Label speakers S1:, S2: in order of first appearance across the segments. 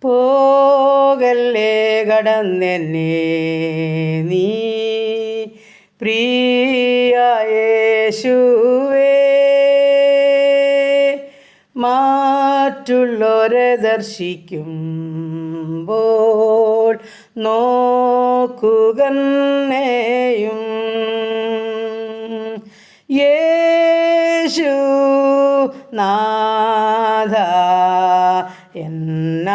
S1: പോകല്ലേ കടന്നെന്നെ നീ പ്രിയ യേശുവേ, മറ്റുള്ളവരെ ദർശിക്കുമ്പോൾ നോക്കുകന്നെയും യേശു നാഥ എന്നാപേക്ഷകേ,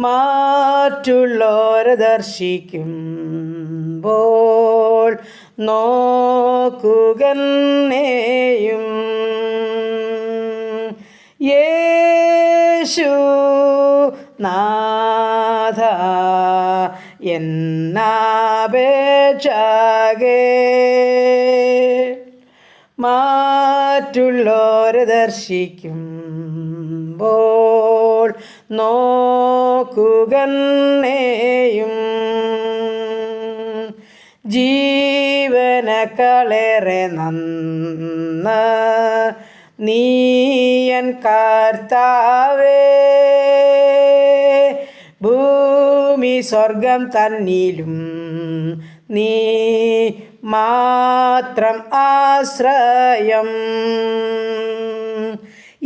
S1: മറ്റുള്ളവരെ ദർശിക്കുമ്പോൾ നോക്കുകന്നെയും യേശു നാഥ എന്നാപേക്ഷകേ, മറ്റുള്ളവരെ ദർശിക്കുമ്പോൾ നോക്കുകന്നെയും ജീവനേക്കാളേറെ നന്ന നീയൻ കർത്താവേ, ഭൂമി സ്വർഗം തന്നിലും നീ മാത്രം ആശ്രയം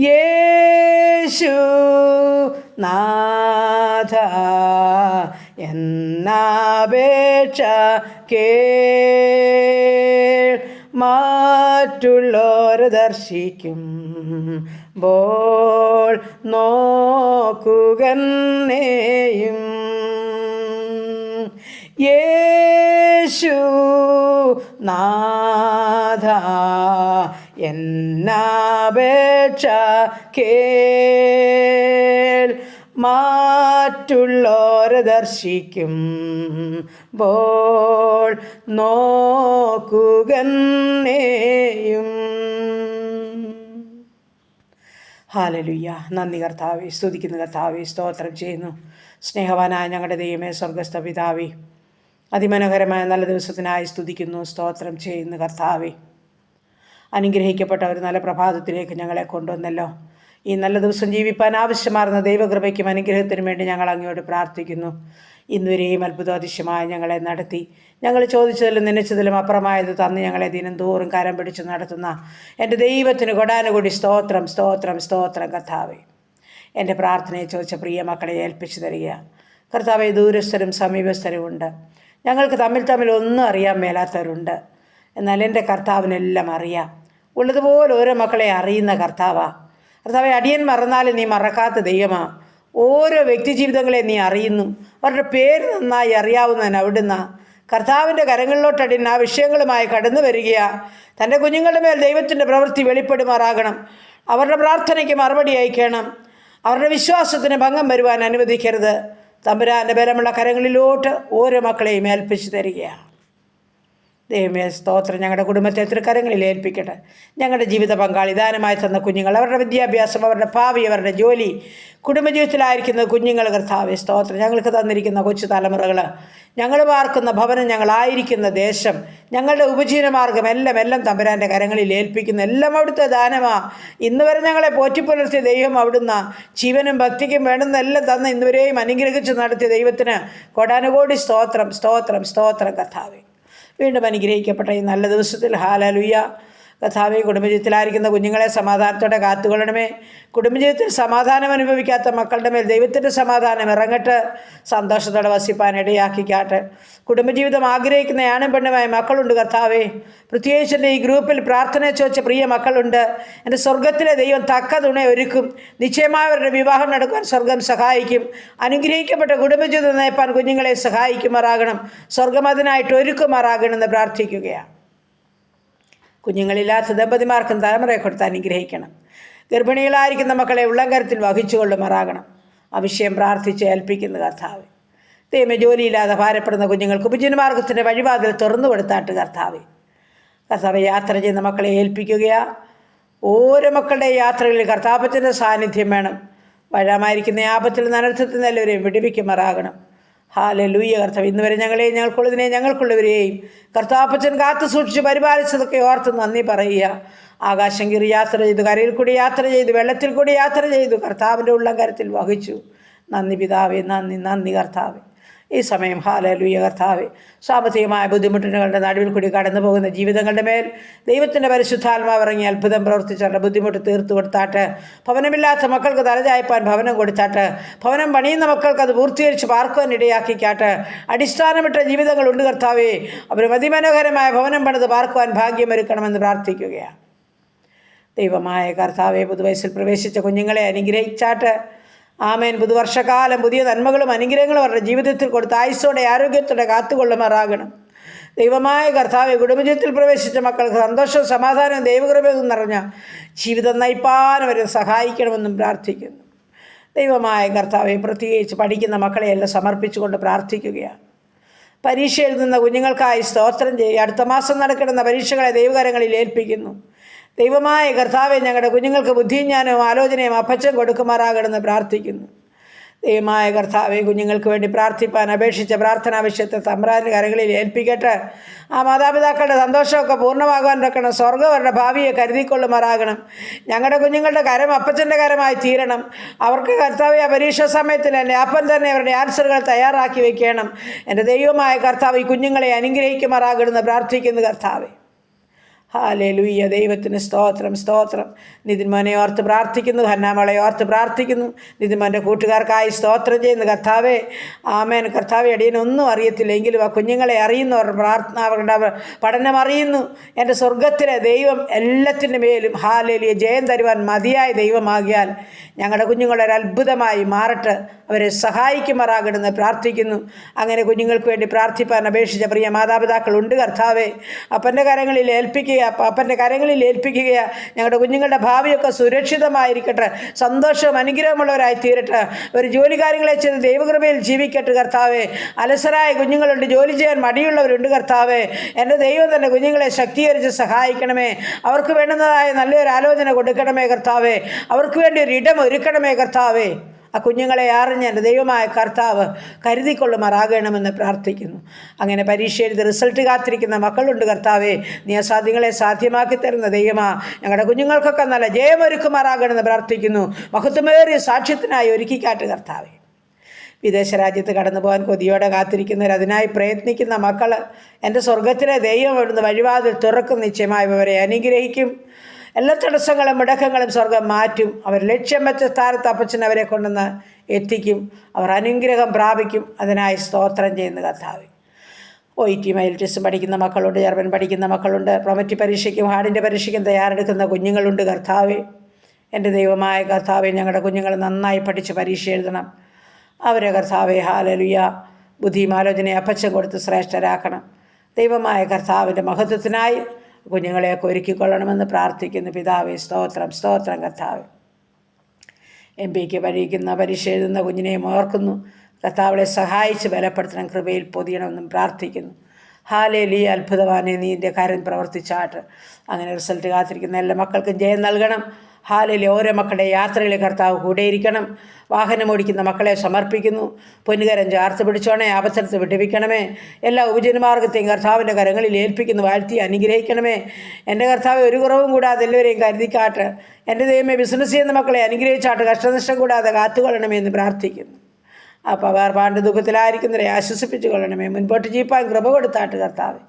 S1: യേശു നാഥ എന്നാപേക്ഷ കേൾ, മറ്റുള്ളവരെ ദർശിക്കുമ്പോൾ നോക്കുകന്നെയും യേശു നാഥ എന്നാപേക്ഷ കേൾ, മറ്റുള്ളവരെ ദർശിക്കുമ്പോൾ നോക്കുകന്നെയും. ഹല്ലേലൂയ. നന്ദി കർത്താവേ, സ്തുതിക്കുന്ന കർത്താവേ, സ്തോത്രം ചെയ്യുന്നു. സ്നേഹവാനായ ഞങ്ങളുടെ ദൈവമേ, സ്വർഗസ്ഥ പിതാവേ, അതിമനോഹരമായ നല്ല ദിവസത്തിനായി സ്തുതിക്കുന്നു, സ്തോത്രം ചെയ്യുന്നു കർത്താവേ. അനുഗ്രഹിക്കപ്പെട്ട ഒരു നല്ല പ്രഭാതത്തിലേക്ക് ഞങ്ങളെ കൊണ്ടുവന്നല്ലോ. ഈ നല്ല ദിവസം ജീവിപ്പാൻ ആവശ്യമാർന്ന ദൈവകൃപയ്ക്കും അനുഗ്രഹത്തിനും വേണ്ടി ഞങ്ങൾ അങ്ങയോട് പ്രാർത്ഥിക്കുന്നു. ഇന്നുവരെയും അത്ഭുതാതിശയമായി ഞങ്ങളെ നടത്തി, ഞങ്ങൾ ചോദിച്ചതിലും നനച്ചതിലും അപ്പുറമായത് തന്ന് ഞങ്ങളെ ദിനംതോറും കരം പിടിച്ച് നടത്തുന്ന എൻ്റെ ദൈവത്തിന് കൊടാനുകൂടി സ്തോത്രം, സ്തോത്രം, സ്തോത്രം കർത്താവേ. എൻ്റെ പ്രാർത്ഥനയെ ചോദിച്ച പ്രിയ മക്കളെ ഏൽപ്പിച്ചു തരിക കർത്താവേ. ദൂരസ്ഥരും സമീപസ്ഥരുമുണ്ട്, ഞങ്ങൾക്ക് തമ്മിൽ ഒന്നും അറിയാൻ മേലാത്തവരുണ്ട്. എന്നാൽ എൻ്റെ കർത്താവിനെല്ലാം അറിയാം. ഉള്ളതുപോലെ ഓരോ മക്കളെ അറിയുന്ന കർത്താവാ കർത്താവെ. അടിയൻ മറന്നാലും നീ മറക്കാത്ത ദൈവമാ. ഓരോ വ്യക്തി ജീവിതങ്ങളെ നീ അറിയുന്നു, അവരുടെ പേര് നന്നായി അറിയാവുന്നതിന് അവിടുന്ന് കർത്താവിൻ്റെ കരങ്ങളിലോട്ടടിയൻ ആ വിഷയങ്ങളുമായി കടന്നു വരികയാണ്. തൻ്റെ കുഞ്ഞുങ്ങളുടെ മേൽ ദൈവത്തിൻ്റെ പ്രവൃത്തി വെളിപ്പെടുമാറാകണം. അവരുടെ പ്രാർത്ഥനയ്ക്ക് മറുപടി അയക്കണം. അവരുടെ വിശ്വാസത്തിന് ഭംഗം വരുവാൻ അനുവദിക്കരുത്. തമ്പുരാൻ്റെ ബലമുള്ള കരങ്ങളിലോട്ട് ഓരോ മക്കളെയും ഏൽപ്പിച്ചു തരികയാണ്. ദൈവമേ, സ്തോത്രം. ഞങ്ങളുടെ കുടുംബത്തെ തൃക്കരങ്ങളിൽ ഏൽപ്പിക്കട്ടെ. ഞങ്ങളുടെ ജീവിത പങ്കാളി ദാനമായി തന്ന കുഞ്ഞുങ്ങൾ, അവരുടെ വിദ്യാഭ്യാസം, അവരുടെ ഭാവി, അവരുടെ ജോലി, കുടുംബജീവിതത്തിലായിരിക്കുന്ന കുഞ്ഞുങ്ങൾ കർത്താവേ, സ്തോത്രം. ഞങ്ങൾക്ക് തന്നിരിക്കുന്ന കൊച്ചു തലമുറകൾ, ഞങ്ങൾ പാർക്കുന്ന ഭവനം, ഞങ്ങളായിരിക്കുന്ന ദേശം, ഞങ്ങളുടെ ഉപജീവനമാർഗം എല്ലാം തമ്പുരാൻ്റെ കരങ്ങളിൽ ഏൽപ്പിക്കുന്നു. എല്ലാം അവിടുത്തെ ദാനമാ. ഇന്ന് വരെ ഞങ്ങളെ പോറ്റിപ്പുലർത്തിയ ദൈവം അവിടുന്ന് ജീവനും ഭക്തിക്കും വേണ്ടുന്നതെല്ലാം തന്ന് ഇന്നുവരെയും അനുഗ്രഹിച്ച് നടത്തിയ ദൈവത്തിന് കൊടാനുകോടി സ്തോത്രം, സ്തോത്രം, സ്തോത്രം കർത്താവേ. വീണ്ടും അനുഗ്രഹിക്കപ്പെട്ട ഈ നല്ല ദിവസത്തിൽ ഹല്ലേലൂയ കർത്താവേ. കുടുംബജീവിതത്തിലായിരിക്കുന്ന കുഞ്ഞുങ്ങളെ സമാധാനത്തോടെ കാത്തുകൊള്ളണമേ. കുടുംബജീവിതത്തിൽ സമാധാനം അനുഭവിക്കാത്ത മക്കളുടെ മേൽ ദൈവത്തിൻ്റെ സമാധാനം ഇറങ്ങട്ട്, സന്തോഷത്തോടെ വസിപ്പാൻ ഇടയാക്കിക്കാട്ടെ. കുടുംബജീവിതം ആഗ്രഹിക്കുന്ന ആണും പെണ്ണുമായ മക്കളുണ്ട് കർത്താവേ. പ്രത്യേകിച്ച് എൻ്റെ ഈ ഗ്രൂപ്പിൽ പ്രാർത്ഥന ചോദിച്ച പ്രിയ മക്കളുണ്ട്. എൻ്റെ സ്വർഗത്തിലെ ദൈവം തക്ക തുണ ഒരുക്കും. നിശ്ചയമായവരുടെ വിവാഹം നടക്കുവാൻ സ്വർഗം സഹായിക്കും. അനുഗ്രഹിക്കപ്പെട്ട കുടുംബജീവിതം നയിപ്പാൻ കുഞ്ഞുങ്ങളെ സഹായിക്കുമാറാകണം. സ്വർഗം അതിനായിട്ട് ഒരുക്കുമാറാകണമെന്ന് പ്രാർത്ഥിക്കുകയാണ്. കുഞ്ഞുങ്ങളില്ലാത്ത ദമ്പതിമാർക്കും തലമുറയെ കൊടുത്ത് അനുഗ്രഹിക്കണം. ഗർഭിണികളായിരിക്കുന്ന മക്കളെ ഉള്ളംകരത്തിൽ വഹിച്ചുകൊള്ളുമാറാകണം. ആ വിഷയം പ്രാർത്ഥിച്ച് ഏൽപ്പിക്കുന്ന കർത്താവ്. ദൈവമേ, ജോലിയില്ലാതെ ഭാരപ്പെടുന്ന കുഞ്ഞുങ്ങൾക്ക് ഉപജീവനമാർഗത്തിൻ്റെ വഴിവാതിൽ തുറന്നു കൊടുത്താട്ട് കർത്താവ്. കർത്താവ് യാത്ര ചെയ്യുന്ന മക്കളെ ഏൽപ്പിക്കുകയാണ്. ഓരോ മക്കളുടെ യാത്രകളിൽ കർത്താപ്പത്തിൻ്റെ സാന്നിധ്യം വേണം. വഴമായിരിക്കുന്ന ആപത്തിൽ അനർത്ഥത്തിൽ എല്ലാവരെയും വിടുവിക്കുമാറാകണം. ഹല്ലേലൂയ കർത്താവ്. ഇന്ന് വരെ ഞങ്ങളെയും ഞങ്ങൾക്കുള്ളവരെയും കർത്താപ്പച്ചൻ കാത്തു സൂക്ഷിച്ച് പരിപാലിച്ചതൊക്കെ ഓർത്ത് നന്ദി പറയുക. ആകാശം കീറി യാത്ര ചെയ്തു, കരയിൽ കൂടി യാത്ര ചെയ്തു, വെള്ളത്തിൽ കൂടി യാത്ര ചെയ്തു, കർത്താവിൻ്റെ ഉള്ളം കരത്തിൽ വഹിച്ചു. നന്ദി പിതാവേ, നന്ദി കർത്താവേ. ഈ സമയം ഹല്ലേലൂയ കർത്താവേ, സാമ്പത്തികമായ ബുദ്ധിമുട്ടുകളുടെ നടുവിൽ കൂടി കടന്നു പോകുന്ന ജീവിതങ്ങളുടെ മേൽ ദൈവത്തിൻ്റെ പരിശുദ്ധാത്മാവ് ഇറങ്ങി അത്ഭുതം പ്രവർത്തിച്ചവരുടെ ബുദ്ധിമുട്ട് തീർത്തു കൊടുത്താട്ട്. ഭവനമില്ലാത്ത മക്കൾക്ക് തലചായ്പാൻ ഭവനം കൊടുത്താട്ട്. ഭവനം പണിയുന്ന മക്കൾക്ക് അത് പൂർത്തീകരിച്ച് പാർക്കുവാൻ ഇടയാക്കിക്കാട്ട്. അടിസ്ഥാനമിട്ട ജീവിതങ്ങളുണ്ട് കർത്താവേ, അവർ അതിമനോഹരമായ ഭവനം പണിത് പാർക്കുവാൻ ഭാഗ്യമൊരുക്കണമെന്ന് പ്രാർത്ഥിക്കുകയാണ്. ദൈവമായ കർത്താവെ, പുതുവയസ്സിൽ പ്രവേശിച്ച കുഞ്ഞുങ്ങളെ അനുഗ്രഹിച്ചാട്ട്. ആമേൻ. പുതുവർഷക്കാലം പുതിയ നന്മകളും അനുഗ്രഹങ്ങളും അവരുടെ ജീവിതത്തിൽ കൊടുത്ത് ആയുസ്സോടെ ആരോഗ്യത്തോടെ കാത്തുകൊള്ളുമാറാകണം. ദൈവമായ കർത്താവെ, കുടുംബജീവിതത്തിൽ പ്രവേശിച്ച മക്കൾക്ക് സന്തോഷവും സമാധാനവും ദൈവകൃപയും നിറഞ്ഞ ജീവിതം നയിപ്പാൻ അവരെ സഹായിക്കണമെന്നും പ്രാർത്ഥിക്കുന്നു. ദൈവമായ കർത്താവെ, പ്രത്യേകിച്ച് പഠിക്കുന്ന മക്കളെയെല്ലാം സമർപ്പിച്ചുകൊണ്ട് പ്രാർത്ഥിക്കുകയാണ്. പരീക്ഷ എഴുതുന്ന കുഞ്ഞുങ്ങൾക്കായി സ്തോത്രം ചെയ്യുക. അടുത്ത മാസം നടക്കുന്ന പരീക്ഷകളെ ദൈവകരങ്ങളിൽ ഏൽപ്പിക്കുന്നു. ദൈവമായ കർത്താവെ, ഞങ്ങളുടെ കുഞ്ഞുങ്ങൾക്ക് ബുദ്ധിയും ജ്ഞാനവും ആലോചനയും അപ്പച്ചൻ കൊടുക്കുമാറാകണമെന്ന് പ്രാർത്ഥിക്കുന്നു. ദൈവമായ കർത്താവെ, കുഞ്ഞുങ്ങൾക്ക് വേണ്ടി പ്രാർത്ഥിപ്പാൻ അപേക്ഷിച്ച പ്രാർത്ഥനാവശ്യത്തെ തമ്പുരാൻ്റെ കരങ്ങളിൽ ഏൽപ്പിക്കട്ടെ. ആ മാതാപിതാക്കളുടെ സന്തോഷമൊക്കെ പൂർണ്ണമാകാൻ വെക്കണം. സ്വർഗ്ഗം അവരുടെ ഭാവിയെ കരുതിക്കൊള്ളുമാറാകണം. ഞങ്ങളുടെ കുഞ്ഞുങ്ങളുടെ കരം അപ്പച്ചൻ്റെ കരമായി തീരണം. അവർക്ക് കർത്താവെ, ആ പരീക്ഷാ സമയത്തിൽ എൻ്റെ അപ്പൻ തന്നെ അവരുടെ ആൻസറുകൾ തയ്യാറാക്കി വയ്ക്കണം. എൻ്റെ ദൈവമായ കർത്താവ് ഈ കുഞ്ഞുങ്ങളെ അനുഗ്രഹിക്കുമാറാകണമെന്ന് പ്രാർത്ഥിക്കുന്നു കർത്താവെ. ഹല്ലേലൂയ. ദൈവത്തിന് സ്തോത്രം, സ്തോത്രം. നിതിൻമോനെ ഓർത്ത് പ്രാർത്ഥിക്കുന്നു, ഹന്നാമളെ ഓർത്ത് പ്രാർത്ഥിക്കുന്നു. നിതിൻമോൻ്റെ കൂട്ടുകാർക്കായി സ്തോത്രം ചെയ്യുന്നു കർത്താവേ. ആമേൻ. കർത്താവെ, അടിയനൊന്നും അറിയത്തില്ലെങ്കിലും ആ കുഞ്ഞുങ്ങളെ അറിയുന്നു, അവരുടെ പ്രാർത്ഥന, അവരുടെ പഠനം അറിയുന്നു. എൻ്റെ സ്വർഗത്തിലെ ദൈവം എല്ലാത്തിൻ്റെ മേലും ഹല്ലേലൂയ ജയം തരുവാൻ മതിയായ ദൈവമാകിയാൽ ഞങ്ങളുടെ കുഞ്ഞുങ്ങളൊരു അത്ഭുതമായി മാറട്ടെ. അവരെ സഹായിക്കുമാറാകണമെന്ന് പ്രാർത്ഥിക്കുന്നു. അങ്ങനെ കുഞ്ഞുങ്ങൾക്ക് വേണ്ടി പ്രാർത്ഥിപ്പാൻ അപേക്ഷിച്ച പ്രിയ മാതാപിതാക്കളുണ്ട് കർത്താവേ. അപ്പൻ്റെ കരങ്ങളിൽ ഏൽപ്പിക്കുക, അപ്പൻ്റെ കരങ്ങളിൽ ഏൽപ്പിക്കുക. ഞങ്ങളുടെ കുഞ്ഞുങ്ങളുടെ ഭാവിയൊക്കെ സുരക്ഷിതമായിരിക്കട്ടെ, സന്തോഷവും അനുഗ്രഹമുള്ളവരായി തീരട്ടെ. ഒരു ജോലി കാര്യങ്ങളെ ചെയ്ത് ദൈവകൃപയിൽ ജീവിക്കട്ടെ കർത്താവേ. അലസരായ കുഞ്ഞുങ്ങളുണ്ട്, ജോലി ചെയ്യാൻ മടിയുള്ളവരുണ്ട് കർത്താവേ. എൻ്റെ ദൈവം തന്നെ കുഞ്ഞുങ്ങളെ ശക്തീകരിച്ച് സഹായിക്കണമേ. അവർക്ക് വേണ്ടുന്നതായ നല്ലൊരു ആലോചന കൊടുക്കണമേ കർത്താവേ. അവർക്ക് വേണ്ടി ഒരു ഇടം ഒരുക്കണമേ കർത്താവേ. ആ കുഞ്ഞുങ്ങളെ അറിഞ്ഞ് എൻ്റെ ദൈവമായ കർത്താവ് കരുതിക്കൊള്ളുമാറാകണമെന്ന് പ്രാർത്ഥിക്കുന്നു. അങ്ങനെ പരീക്ഷ എഴുതി റിസൾട്ട് കാത്തിരിക്കുന്ന മക്കളുണ്ട് കർത്താവേ. നീ അസാധ്യങ്ങളെ സാധ്യമാക്കി തരുന്ന ദൈവമാ. ഞങ്ങളുടെ കുഞ്ഞുങ്ങൾക്കൊക്കെ നല്ല ജയമൊരുക്കുമാറാകണമെന്ന് പ്രാർത്ഥിക്കുന്നു. മഹത്വമേറിയ സാക്ഷ്യത്തിനായി ഒരുക്കിക്കാട്ട് കർത്താവേ. വിദേശ രാജ്യത്ത് കടന്നു പോകാൻ കൊതിയോടെ കാത്തിരിക്കുന്നവർ, അതിനായി പ്രയത്നിക്കുന്ന മക്കൾ, എൻ്റെ സ്വർഗത്തിലെ ദൈവം അവിടുന്ന് വഴിവാതിൽ തുറക്കും. നിശ്ചയമായി അവരെ അനുഗ്രഹിക്കും. എല്ലാ തടസ്സങ്ങളും മുടക്കങ്ങളും സ്വർഗം മാറ്റും. അവർ ലക്ഷ്യം വെച്ച സ്ഥാനത്ത് അപ്പച്ചൻ അവരെ കൊണ്ടുവന്ന് എത്തിക്കും. അവർ അനുഗ്രഹം പ്രാപിക്കും. അതിനായി സ്തോത്രം ചെയ്യുന്ന കർത്താവേ. OET IELTS പഠിക്കുന്ന മക്കളുണ്ട്, ജർമ്മൻ പഠിക്കുന്ന മക്കളുണ്ട്, പ്രൊമറ്റി പരീക്ഷയ്ക്കും ഹാർഡിൻ്റെ പരീക്ഷയ്ക്കും തയ്യാറെടുക്കുന്ന കുഞ്ഞുങ്ങളുണ്ട് കർത്താവേ. എൻ്റെ ദൈവമായ കർത്താവേ, ഞങ്ങളുടെ കുഞ്ഞുങ്ങൾ നന്നായി പഠിച്ച് പരീക്ഷ എഴുതണം. അവരെ കർത്താവേ ഹല്ലേലൂയ ബുദ്ധിയും ആലോചനയും അപ്പച്ചൻ കൊടുത്ത് ശ്രേഷ്ഠരാക്കണം. ദൈവമായ കർത്താവിൻ്റെ മഹത്വത്തിനായി കുഞ്ഞുങ്ങളെയൊക്കെ ഒരുക്കിക്കൊള്ളണമെന്ന് പ്രാർത്ഥിക്കുന്നു പിതാവേ. സ്തോത്രം, സ്തോത്രം കർത്താവേ. MPക്ക് പരീക്ഷ എഴുതുന്ന കുഞ്ഞിനെയും ഓർക്കുന്നു. കർത്താവളെ സഹായിച്ച് ബലപ്പെടുത്തണം, കൃപയിൽ പൊതിയണമെന്നും പ്രാർത്ഥിക്കുന്നു. ഹല്ലേലൂയ. അത്ഭുതവാനെ, നീ എൻ്റെ കാര്യം പ്രവർത്തിച്ചാട്ട്. അങ്ങനെ റിസൾട്ട് കാത്തിരിക്കുന്ന എല്ലാ മക്കൾക്കും ജയം നൽകണം. ഹല്ലേലൂയ. ഓരോ മക്കളുടെ യാത്രയിലെ കർത്താവ് കൂടെയിരിക്കണം. വാഹനം ഓടിക്കുന്ന മക്കളെ സമർപ്പിക്കുന്നു. പൊന്നുകരം ചാർത്ത് പിടിച്ചോണേ, ആപത്തരത്ത് വിടുവിക്കണമേ. എല്ലാ ഉപജനമാർഗത്തെയും കർത്താവിൻ്റെ കരങ്ങളിൽ ഏൽപ്പിക്കുന്നു. വാഴ്ത്തി അനുഗ്രഹിക്കണമേ. എൻ്റെ കർത്താവ് ഒരു കുറവും കൂടാതെ എല്ലാവരെയും കരുതിക്കാട്ട്. എൻ്റെ ദൈവമേ, ബിസിനസ് ചെയ്യുന്ന മക്കളെ അനുഗ്രഹിച്ചാട്ട്. കഷ്ടനഷ്ടം കൂടാതെ കാത്തുകൊള്ളണമേ എന്ന് പ്രാർത്ഥിക്കുന്നു. അപ്പോൾ അവർ പാണ്ട് ദുഃഖത്തിലായിരിക്കുന്നവരെ ആശ്വസിപ്പിച്ചു കൊള്ളണമേ. മുൻപോട്ട് ജീപ്പാൻ കൃപ കൊടുത്താട്ട് കർത്താവ്.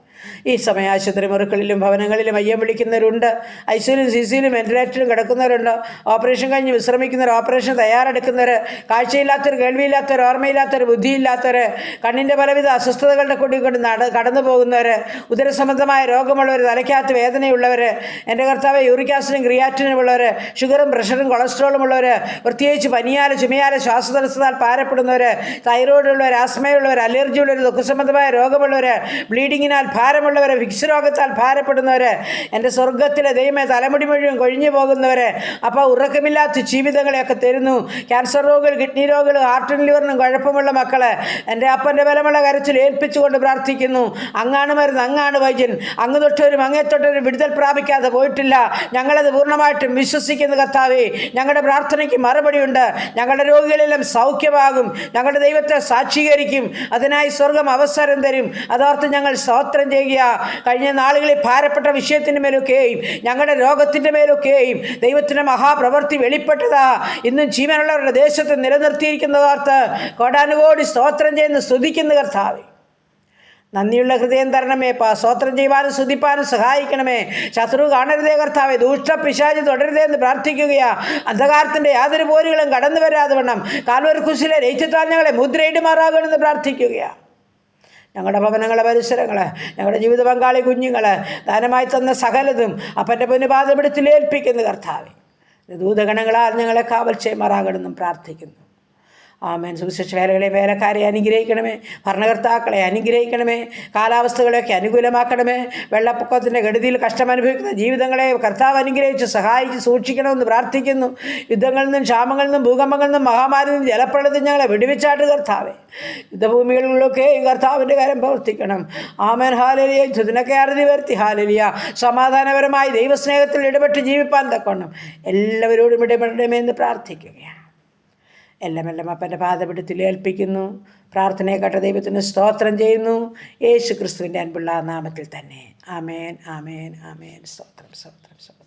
S1: ഈ സമയം ആശുപത്രി മുറികളിലും ഭവനങ്ങളിലും അയ്യം വിളിക്കുന്നവരുണ്ട്. ICUലും CCയിലും വെന്റിലേറ്ററിലും കിടക്കുന്നവരുണ്ട്. ഓപ്പറേഷൻ കഴിഞ്ഞ് വിശ്രമിക്കുന്നവർ, ഓപ്പറേഷൻ തയ്യാറെടുക്കുന്നവർ, കാഴ്ചയില്ലാത്തവർ, കേൾവിയില്ലാത്തവർ, ഓർമ്മയില്ലാത്തവർ, ബുദ്ധിയില്ലാത്തവർ, കണ്ണിൻ്റെ പലവിധ അസ്വസ്ഥതകളുടെ കൂടി കൊണ്ട് കടന്നു പോകുന്നവർ, ഉദരസംബന്ധമായ രോഗമുള്ളവർ, തലയ്ക്കകത്ത് വേദനയുള്ളവർ, എൻ്റെ കർത്താവ് യൂറിക് ആസിഡും ക്രിയാറ്റിനും ഉള്ളവർ, ഷുഗറും പ്രഷറും കൊളസ്ട്രോളും ഉള്ളവർ, പ്രത്യേകിച്ച് പനിയാൽ ചുമയാൽ ശ്വാസതടസ്സത്താൽ ഭാരപ്പെടുന്നവർ, തൈറോയിഡ് ഉള്ളവർ, ആസ്മയുള്ളവർ, അലർജി ഉള്ളവർ, ദുഃഖസംബന്ധമായ രോഗമുള്ളവർ, ബ്ലീഡിങ്ങിനാൽ ഭാരമുള്ളവരെ, ഫിക്സ് രോഗത്താൽ ഭാരപ്പെടുന്നവരെ, എൻ്റെ സ്വർഗത്തിലെ ദൈവമേ തലമുടി മുഴുവൻ കൊഴിഞ്ഞു പോകുന്നവരെ, അപ്പോൾ ഉറക്കമില്ലാത്ത ജീവിതങ്ങളെയൊക്കെ തരുന്നു. ക്യാൻസർ രോഗികൾ, കിഡ്നി രോഗികൾ, ഹാർട്ടിനും ലിവറിനും കുഴപ്പമുള്ള മക്കളെ എൻ്റെ അപ്പൻ്റെ ബലമുള്ള കരച്ചിൽ ഏൽപ്പിച്ചുകൊണ്ട് പ്രാർത്ഥിക്കുന്നു. അങ്ങാണ് മരുന്ന്, അങ്ങാണ് വൈദ്യൻ. അങ്ങ് തൊട്ടവരും അങ്ങേ തൊട്ടവരും വിടുതൽ പ്രാപിക്കാതെ പോയിട്ടില്ല. ഞങ്ങളത് പൂർണ്ണമായിട്ടും വിശ്വസിക്കുന്ന കർത്താവേ, ഞങ്ങളുടെ പ്രാർത്ഥനയ്ക്ക് മറുപടിയുണ്ട്. ഞങ്ങളുടെ രോഗികളെല്ലാം സൗഖ്യമാകും. ഞങ്ങളുടെ ദൈവത്തെ സാക്ഷീകരിക്കും. അതിനായി സ്വർഗം അവസരം തരും. അതോർത്ത് ഞങ്ങൾ സ്തോത്രം ചെയ്യുക. കഴിഞ്ഞ നാളുകളിൽ ഭാരപ്പെട്ട വിഷയത്തിൻ്റെ മേലൊക്കെയും ഞങ്ങളുടെ രോഗത്തിൻ്റെ മേലൊക്കെയും ദൈവത്തിൻ്റെ മഹാപ്രവൃത്തി വെളിപ്പെട്ടതാ. ഇന്നും ജീവനുള്ളവരുടെ ദേശത്ത് നിലനിർത്തിയിരിക്കുന്നതോർത്ത് കോടാനുകോടി സ്തോത്രം ചെയ്യുന്ന സ്തുതിക്കുന്ന കർത്താവേ, നന്ദിയുള്ള ഹൃദയം തരണമേ. സ്തോത്രം ചെയ്യുവാനും സ്തുതിപ്പാനും സഹായിക്കണമേ. ശത്രു കാണരുതേ കർത്താവേ, ദുഷ്ട പിശാച് തുടരുതേ എന്ന് പ്രാർത്ഥിക്കുകയാ. അന്ധകാരത്തിൻ്റെ യാതൊരു പോരുകളും കടന്നു വരാതെ വണ്ണം കാൽവരി കുരിശിലെ രക്തത്താൽ ഞങ്ങളെ മുദ്രയിടുമാറാകണമെന്ന് പ്രാർത്ഥിക്കുകയാണ്. ഞങ്ങളുടെ ഭവനങ്ങളെ, പരിസരങ്ങൾ, ഞങ്ങളുടെ ജീവിത പങ്കാളി കുഞ്ഞുങ്ങൾ, ദാനമായി തന്ന സകലതും അപ്പൻ്റെ പൊന്നുപാദപിടുത്തിൽ ഏൽപ്പിക്കുന്നു കർത്താവേ. ദൂതഗണങ്ങളാൽ ഞങ്ങളെ കാവൽ ചെയ്യുമാറാകണമെന്നും പ്രാർത്ഥിക്കുന്നു. ആമേൻ. സുവിശേഷ വേലകളെ, വേലക്കാരെ അനുഗ്രഹിക്കണമേ. ഭരണകർത്താക്കളെ അനുഗ്രഹിക്കണമേ. കാലാവസ്ഥകളെയൊക്കെ അനുകൂലമാക്കണമേ. വെള്ളപ്പൊക്കത്തിൻ്റെ ഗതിയിൽ കഷ്ടമനുഭവിക്കുന്ന ജീവിതങ്ങളെ കർത്താവ് അനുഗ്രഹിച്ച് സഹായിച്ച് സൂക്ഷിക്കണമെന്ന് പ്രാർത്ഥിക്കുന്നു. യുദ്ധങ്ങളിൽ നിന്നും, ക്ഷാമങ്ങളിൽ നിന്നും, ഭൂകമ്പങ്ങളിൽ നിന്നും, മഹാമാരിയിൽ നിന്നും, ജലപ്രളയത്തിൽ ഞങ്ങളെ വിടുവിച്ചാട്ട് കർത്താവേ. യുദ്ധഭൂമികളിലൊക്കെ ഈ കർത്താവിൻ്റെ കാര്യം പ്രവർത്തിക്കണം. ആമേൻ. ഹാലലിയ. യുദ്ധത്തിനൊക്കെ അറുതി വരുത്തി. ഹാലലിയ. സമാധാനപരമായി ദൈവസ്നേഹത്തിൽ ഇടപെട്ട് ജീവിപ്പാൻ തക്കവണ്ണം എല്ലാവരോടും ഇടപെടണമേ എന്ന് പ്രാർത്ഥിക്കുകയാണ്. എല്ലാം അപ്പൻ്റെ പാദപിടുത്തിൽ ഏൽപ്പിക്കുന്നു. പ്രാർത്ഥനയെ കേട്ട ദൈവത്തിന് സ്തോത്രം ചെയ്യുന്നു. യേശു ക്രിസ്തുവിൻ്റെ അൻപുള്ള നാമത്തിൽ തന്നെ. ആമേൻ, ആമേൻ, ആമേൻ. സ്തോത്രം, സ്തോത്രം, സ്തോത്രം.